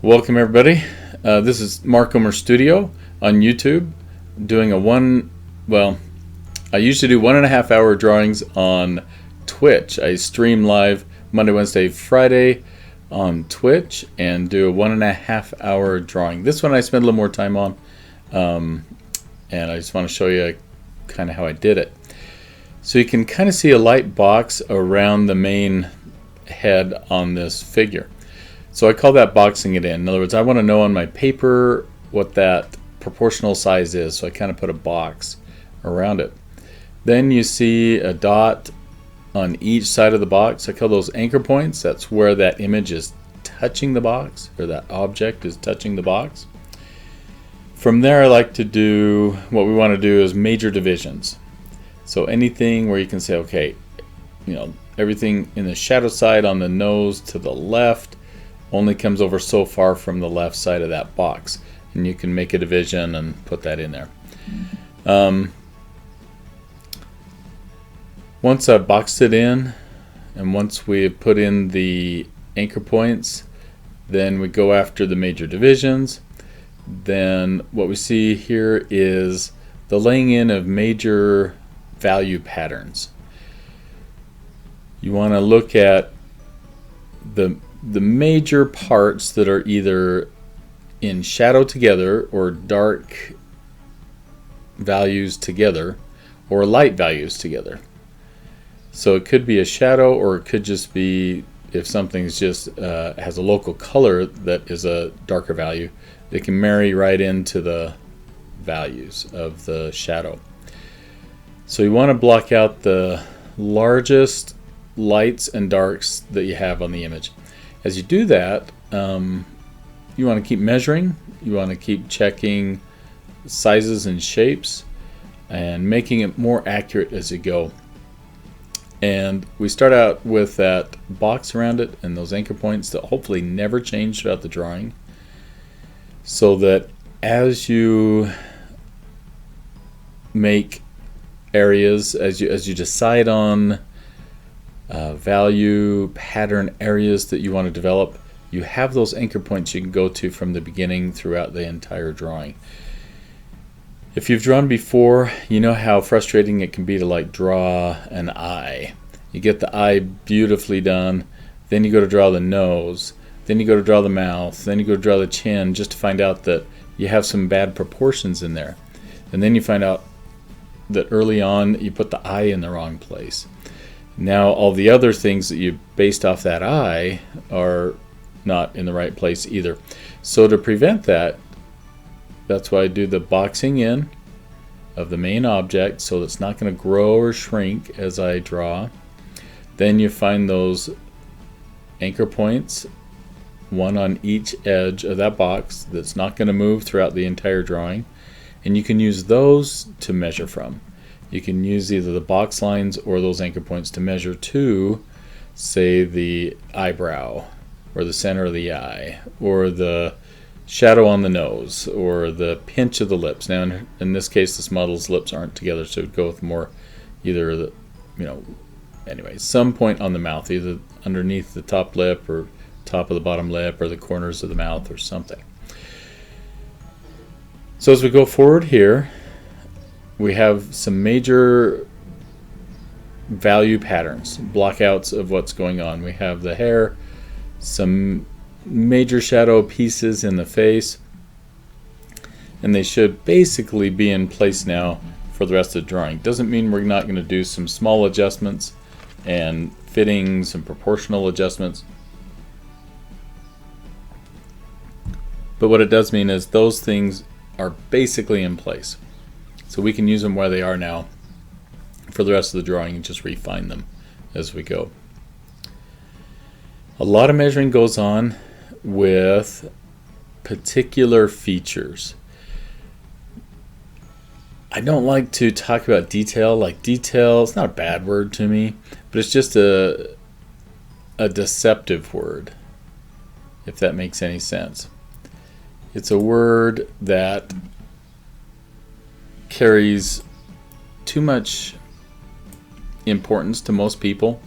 Welcome everybody. This is Mark Omer Studio on YouTube. Doing I usually do 1.5 hour drawings on Twitch. I stream live Monday, Wednesday, Friday on Twitch and do a 1.5 hour drawing. This one I spent a little more time on, and I just want to show you kind of how I did it. So you can kind of see a light box around the main head on this figure. So I call that boxing it in. In other words, I want to know on my paper what that proportional size is, so I kind of put a box around it. Then you see a dot on each side of the box. I call those anchor points. That's where that image is touching the box, or that object is touching the box. From there, I like to do, what we want to do is major divisions. So anything where you can say, okay, everything in the shadow side on the nose to the left only comes over so far from the left side of that box, and you can make a division and put that in there. Once I've boxed it in, and once we put in the anchor points, then we go after the major divisions. Then what we see here is the laying in of major value patterns. You want to look at the major parts that are either in shadow together or dark values together or light values together. So it could be a shadow, or it could just be, if something's just has a local color that is a darker value, it can marry right into the values of the shadow. So you want to block out the largest lights and darks that you have on the image. As you do that, you want to keep measuring, you want to keep checking sizes and shapes and making it more accurate as you go. And we start out with that box around it and those anchor points that hopefully never change throughout the drawing, so that as you make areas, as you decide on value pattern areas that you want to develop, you have those anchor points you can go to from the beginning throughout the entire drawing. If you've drawn before, you know how frustrating it can be to draw an eye. You get the eye beautifully done, then you go to draw the nose, then you go to draw the mouth, then you go to draw the chin, just to find out that you have some bad proportions in there. And then you find out that early on you put the eye in the wrong place. Now all the other things that you based off that eye are not in the right place either. So to prevent that, that's why I do the boxing in of the main object, so it's not going to grow or shrink as I draw. Then you find those anchor points, one on each edge of that box that's not going to move throughout the entire drawing, and you can use those to measure from. You can use either the box lines or those anchor points to measure to, say, the eyebrow, or the center of the eye, or the shadow on the nose, or the pinch of the lips. Now in this case this model's lips aren't together, so it would go with more either the, anyway, some point on the mouth, either underneath the top lip or top of the bottom lip or the corners of the mouth or something. So as we go forward here, we have some major value patterns, blockouts of what's going on. We have the hair, some major shadow pieces in the face, and they should basically be in place now for the rest of the drawing. Doesn't mean we're not going to do some small adjustments and fittings and proportional adjustments, but what it does mean is those things are basically in place. So we can use them where they are now for the rest of the drawing and just refine them as we go. A lot of measuring goes on with particular features. I don't like to talk about detail. Detail, it's not a bad word to me, but it's just a deceptive word, if that makes any sense. It's a word that carries too much importance to most people,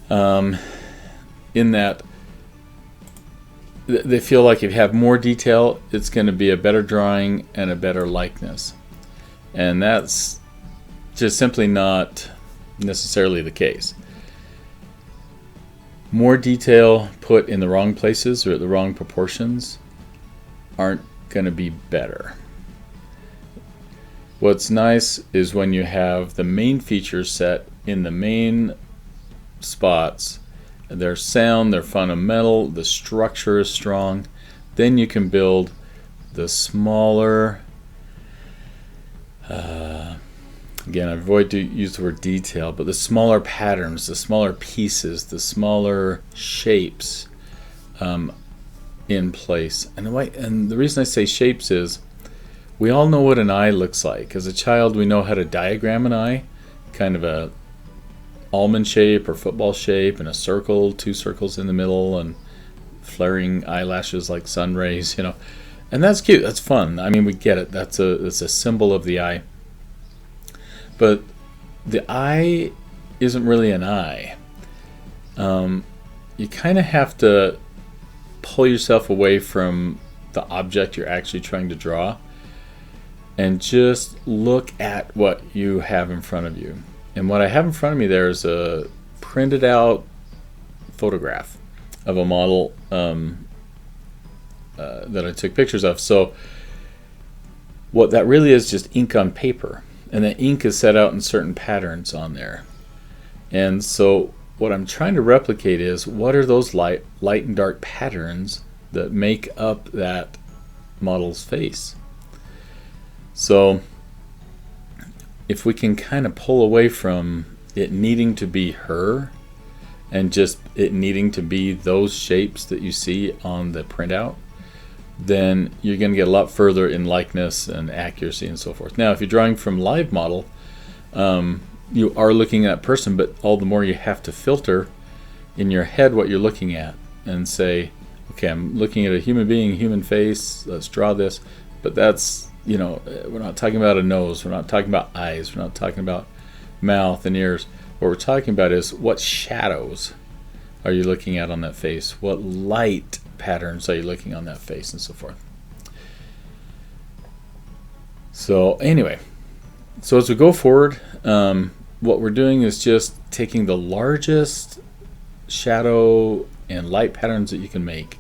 in that they feel like if you have more detail, it's going to be a better drawing and a better likeness. And that's just simply not necessarily the case. More detail put in the wrong places or at the wrong proportions aren't going to be better. What's nice is when you have the main features set in the main spots, their sound, their fundamental, the structure is strong, then you can build the smaller, again, I avoid to use the word detail, but the smaller patterns, the smaller pieces, the smaller shapes in place. And the reason I say shapes is we all know what an eye looks like. As a child, we know how to diagram an eye, kind of a almond shape or football shape, and a circle, 2 circles in the middle, and flaring eyelashes like sun rays, and that's cute. That's fun. I mean, we get it. It's a symbol of the eye. But the eye isn't really an eye. You kind of have to pull yourself away from the object you're actually trying to draw and just look at what you have in front of you. And what I have in front of me there is a printed out photograph of a model that I took pictures of. So what that really is just ink on paper. And the ink is set out in certain patterns on there. And so what I'm trying to replicate is what are those light and dark patterns that make up that model's face. So if we can kind of pull away from it needing to be her and just it needing to be those shapes that you see on the printout, then you're going to get a lot further in likeness and accuracy and so forth. Now, if you're drawing from live model, you are looking at that person, but all the more you have to filter in your head what you're looking at and say, okay, I'm looking at a human being, human face, let's draw this. But that's, we're not talking about a nose, we're not talking about eyes, we're not talking about mouth and ears. What we're talking about is what shadows are you looking at on that face? What light patterns are you looking on that face and so forth. So anyway, so as we go forward, what we're doing is just taking the largest shadow and light patterns that you can make.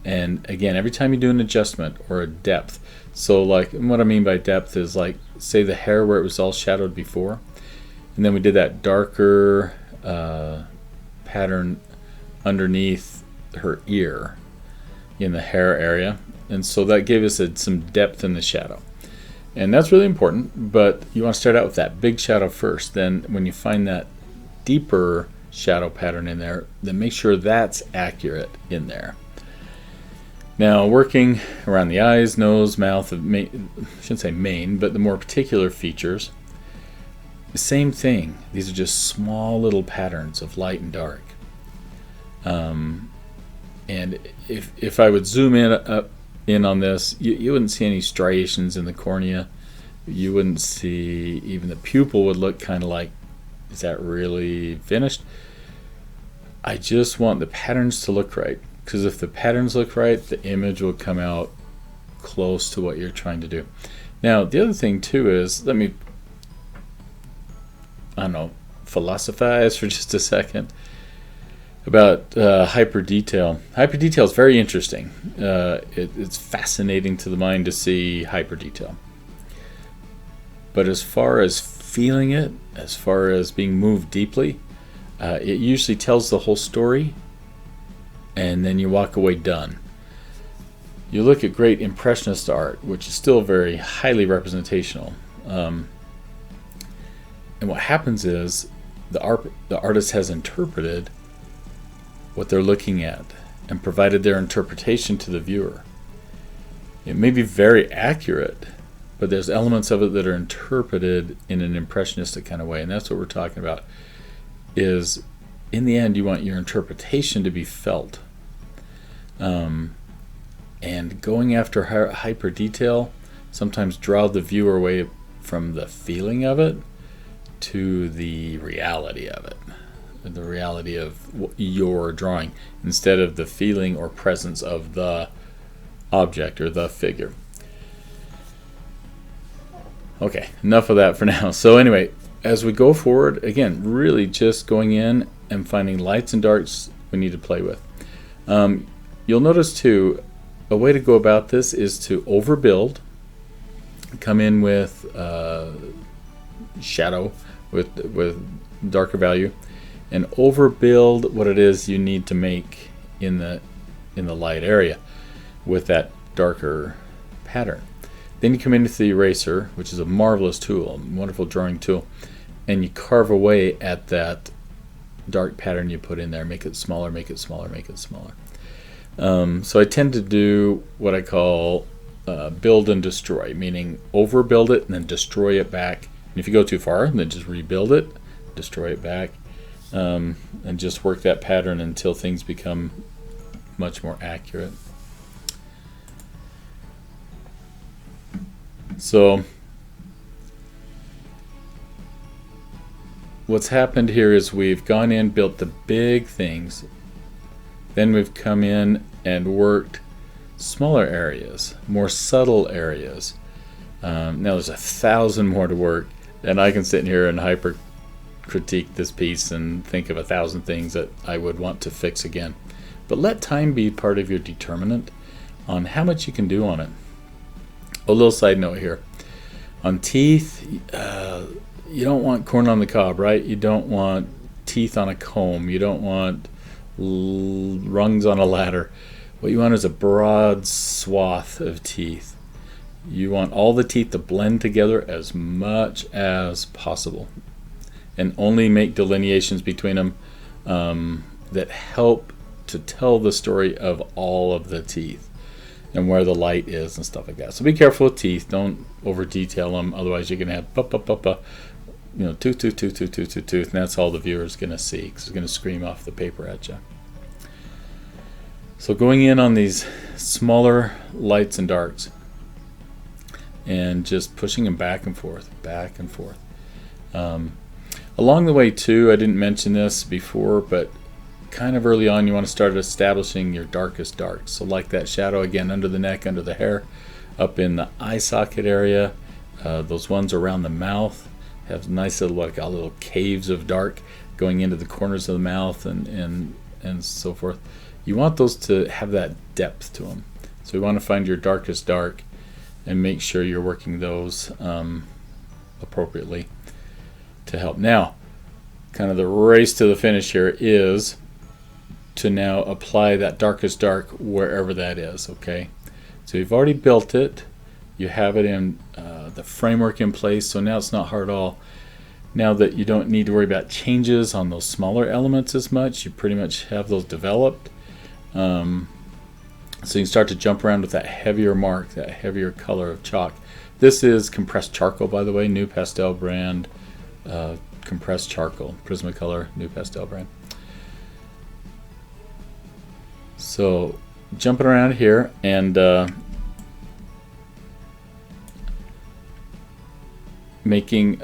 And again, every time you do an adjustment or a depth, so like what I mean by depth is like, say the hair where it was all shadowed before, and then we did that darker pattern underneath her ear in the hair area, and so that gave us some depth in the shadow. And that's really important, but you want to start out with that big shadow first. Then when you find that deeper shadow pattern in there, then make sure that's accurate in there. Now, working around the eyes, nose, mouth, I shouldn't say main, but the more particular features, the same thing. These are just small little patterns of light and dark. And if I would zoom in on this, you wouldn't see any striations in the cornea. You wouldn't see, even the pupil would look kind of like, is that really finished? I just want the patterns to look right. Because if the patterns look right, the image will come out close to what you're trying to do. Now, the other thing too is, let me, philosophize for just a second about hyper detail. Hyper detail is very interesting. It's fascinating to the mind to see hyper detail. But as far as feeling it, as far as being moved deeply, it usually tells the whole story, and then you walk away done. You look at great impressionist art, which is still very highly representational. And what happens is the artist has interpreted what they're looking at and provided their interpretation to the viewer. It may be very accurate, but there's elements of it that are interpreted in an impressionistic kind of way, and that's what we're talking about. Is in the end, you want your interpretation to be felt. And going after hyper detail sometimes draw the viewer away from the feeling of it to the reality of it. the reality of your drawing instead of the feeling or presence of the object or the figure. Okay, enough of that for now. So anyway, as we go forward, again, really just going in and finding lights and darks we need to play with. You'll notice too, a way to go about this is to overbuild, come in with shadow with darker value, and overbuild what it is you need to make in the light area with that darker pattern. Then you come into the eraser, which is a marvelous tool, a wonderful drawing tool, and you carve away at that dark pattern you put in there. Make it smaller, make it smaller, make it smaller. So I tend to do what I call build and destroy, meaning overbuild it and then destroy it back. And if you go too far, then just rebuild it, destroy it back, and just work that pattern until things become much more accurate. So what's happened here is we've gone in, built the big things, then we've come in and worked smaller areas, more subtle areas. Now there's 1,000 more to work, and I can sit in here and hyper critique this piece and think of 1,000 things that I would want to fix again. But let time be part of your determinant on how much you can do on it. A little side note here. On teeth, you don't want corn on the cob, right? You don't want teeth on a comb. You don't want rungs on a ladder. What you want is a broad swath of teeth. You want all the teeth to blend together as much as possible, and only make delineations between them that help to tell the story of all of the teeth and where the light is and stuff like that. So be careful with teeth. Don't over detail them, otherwise you're going to have tooth, and that's all the viewer's going to see, because it's going to scream off the paper at you. So going in on these smaller lights and darks and just pushing them back and forth, back and forth. Along the way too, I didn't mention this before, but kind of early on you want to start establishing your darkest darks. So like that shadow again under the neck, under the hair, up in the eye socket area, those ones around the mouth have nice little caves of dark going into the corners of the mouth and so forth. You want those to have that depth to them. So you want to find your darkest dark and make sure you're working those appropriately to help. Now, kind of the race to the finish here is to now apply that darkest dark wherever that is, okay? So you've already built it. You have it in the framework in place, so now it's not hard at all. Now that you don't need to worry about changes on those smaller elements as much, you pretty much have those developed. So you can start to jump around with that heavier mark, that heavier color of chalk. This is compressed charcoal, by the way, new pastel brand, compressed charcoal, Prismacolor, new pastel brand. So jumping around here and making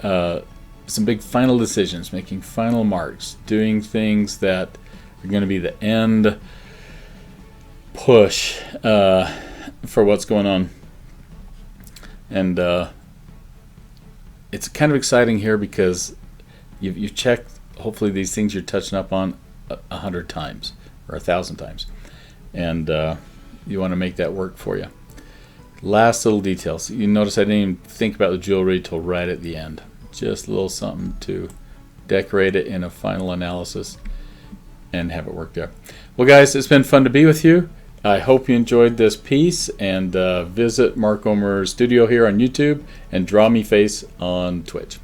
some big final decisions, making final marks, doing things that are going to be the end push for what's going on. And it's kind of exciting here because you've checked hopefully these things you're touching up on 100 times or 1,000 times, and you want to make that work for you. Last little details. You notice I didn't even think about the jewelry till right at the end. Just a little something to decorate it in a final analysis and have it work there. Well guys, it's been fun to be with you. I hope you enjoyed this piece, and visit Mark Omer's studio here on YouTube and drawmeface on Twitch.